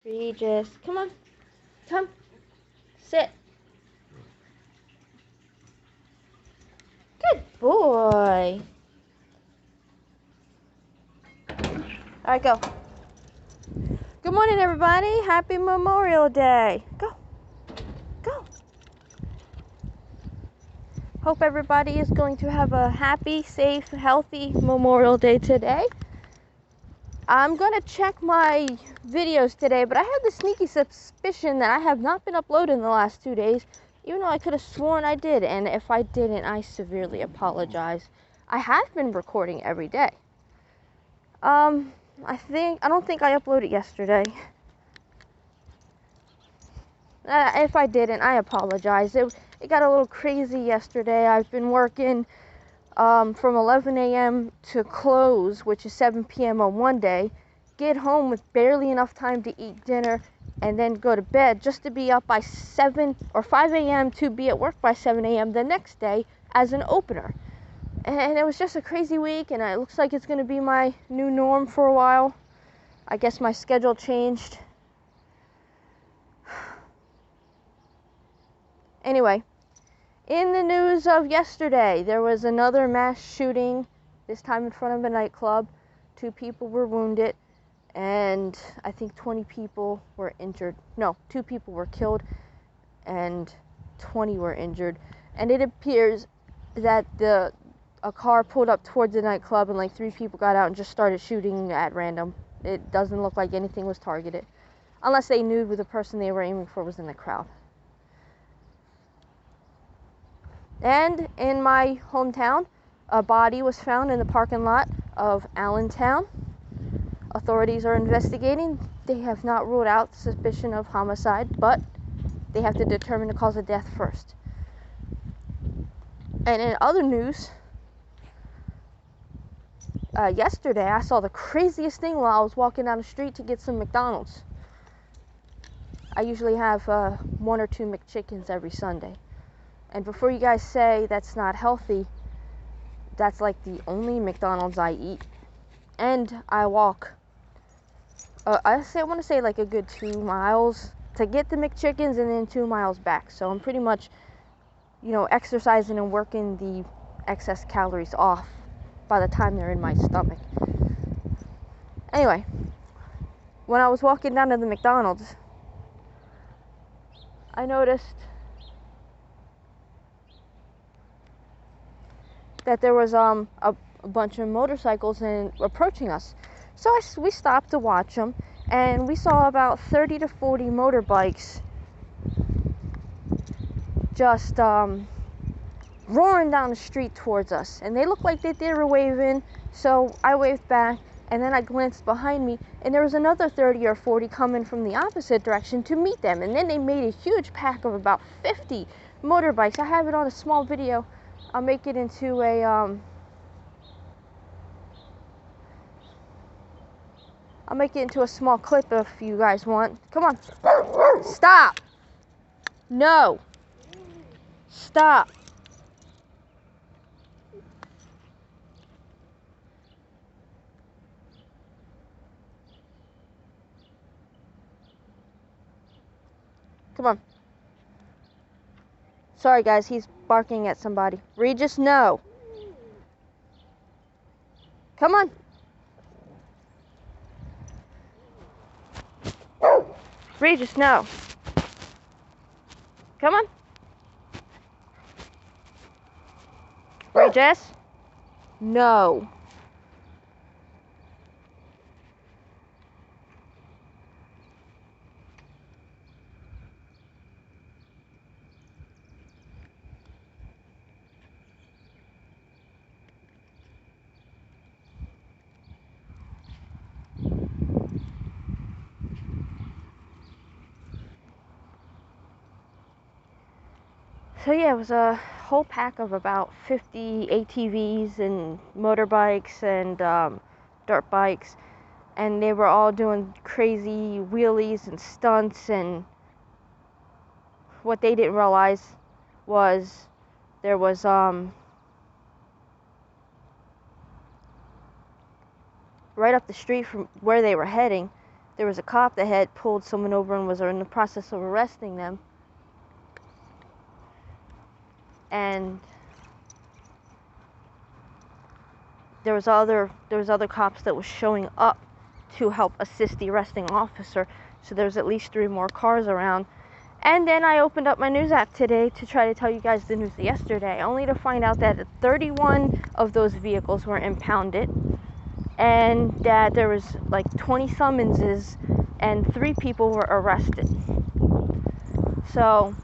Regis, come on. Come. Sit. Good boy. Alright, go. Good morning, everybody. Happy Memorial Day. Go. Go. Hope everybody is going to have a happy, safe, healthy Memorial Day today. I'm going to check my videos today, but I have the sneaky suspicion that I have not been uploading the last 2 days, even though I could have sworn I did, and if I didn't, I severely apologize. I have been recording every day. I don't think I uploaded yesterday. If I didn't, I apologize. It got a little crazy yesterday. I've been working from 11 a.m. to close, which is 7 p.m. on one day, get home with barely enough time to eat dinner, and then go to bed just to be up by 7 or 5 a.m. to be at work by 7 a.m. the next day as an opener. And it was just a crazy week, and it looks like it's going to be my new norm for a while. I guess my schedule changed. Anyway, in the news of yesterday, there was another mass shooting, this time in front of a nightclub. 2 people were wounded, and I think 20 people were injured. No, 2 people were killed, and 20 were injured. And it appears that a car pulled up towards the nightclub, and like 3 people got out and just started shooting at random. It doesn't look like anything was targeted, unless they knew who the person they were aiming for was in the crowd. And in my hometown, a body was found in the parking lot of Allentown. Authorities are investigating. They have not ruled out suspicion of homicide, but they have to determine the cause of death first. And in other news, yesterday I saw the craziest thing while I was walking down the street to get some McDonald's. I usually have 1 or 2 McChickens every Sunday. And before you guys say that's not healthy, that's like the only McDonald's I eat. And I walk, I want to say like a good 2 miles to get the McChickens and then 2 miles back. So I'm pretty much, exercising and working the excess calories off by the time they're in my stomach. Anyway, when I was walking down to the McDonald's, I noticed that there was a bunch of motorcycles approaching us. So we stopped to watch them, and we saw about 30 to 40 motorbikes just roaring down the street towards us. And they looked like they were waving, so I waved back, and then I glanced behind me, and there was another 30 or 40 coming from the opposite direction to meet them. And then they made a huge pack of about 50 motorbikes. I have it on a small video. I'll make it into a small clip if you guys want. Come on. Stop. No. Stop. Come on. Sorry guys, he's barking at somebody. Regis, no. Come on. Regis, no. Come on. Regis, no. So yeah, it was a whole pack of about 50 ATVs and motorbikes and dirt bikes, and they were all doing crazy wheelies and stunts. And what they didn't realize was there was right up the street from where they were heading, there was a cop that had pulled someone over and was in the process of arresting them. And there was other cops that was showing up to help assist the arresting officer. So there's at least 3 more cars around. And then I opened up my news app today to try to tell you guys the news yesterday, only to find out that 31 of those vehicles were impounded, and that there was like 20 summonses and 3 people were arrested. So,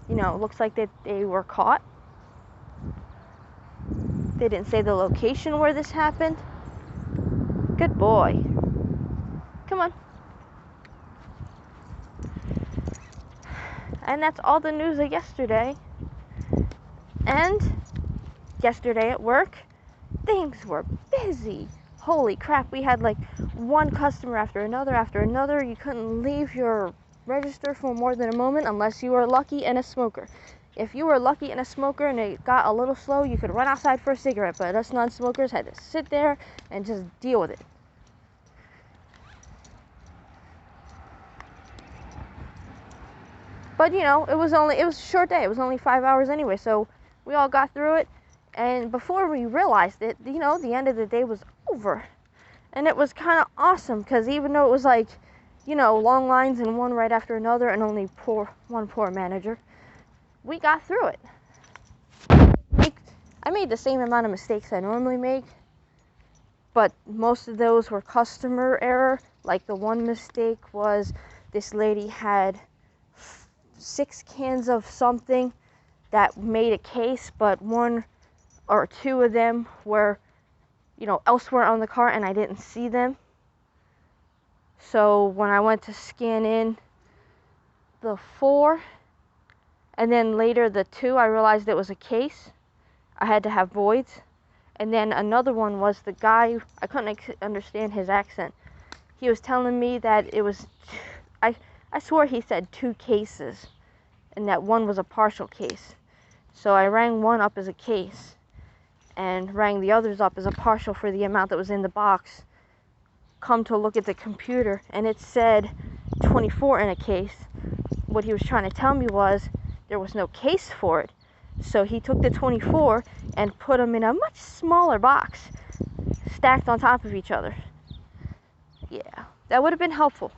you know, looks like that they were caught. They didn't say the location where this happened. Good boy. Come on. And that's all the news of yesterday. And yesterday at work, things were busy. Holy crap, we had like one customer after another. You couldn't leave your register for more than a moment unless you were lucky and a smoker. If you were lucky and a smoker and it got a little slow, you could run outside for a cigarette, but us non-smokers had to sit there and just deal with it. But you know, it was a short day. It was only 5 hours anyway, so we all got through it. And before we realized it, you know, the end of the day was over. And it was kind of awesome, because even though it was like, you know, long lines and one right after another and only one poor manager, we got through it. I made the same amount of mistakes I normally make, but most of those were customer error. Like the one mistake was this lady had 6 cans of something that made a case, but 1 or 2 of them were, you know, elsewhere on the cart and I didn't see them. So when I went to scan in the 4 and then later the 2, I realized it was a case. I had to have voids. And then another one was the guy, I couldn't understand his accent. He was telling me that it was, I swore he said 2 cases and that 1 was a partial case. So I rang 1 up as a case and rang the others up as a partial for the amount that was in the box. Come to look at the computer and it said 24 in a case. What he was trying to tell me was there was no case for it. So he took the 24 and put them in a much smaller box, stacked on top of each other. Yeah, that would have been helpful.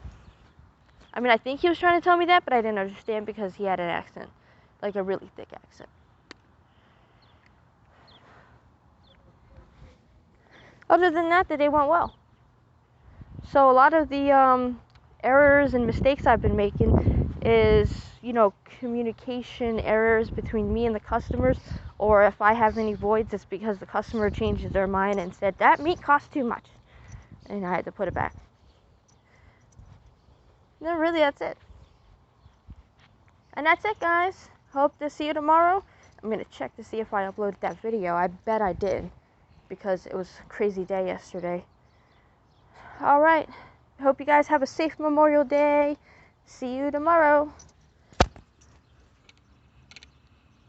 I mean, I think he was trying to tell me that, but I didn't understand because he had an accent, like a really thick accent. Other than that, the day went well. So a lot of the errors and mistakes I've been making is, you know, communication errors between me and the customers, or if I have any voids, it's because the customer changed their mind and said, that meat costs too much, and I had to put it back. No, really, that's it. And that's it, guys. Hope to see you tomorrow. I'm going to check to see if I uploaded that video. I bet I did, because it was a crazy day yesterday. Alright. Hope you guys have a safe Memorial Day. See you tomorrow.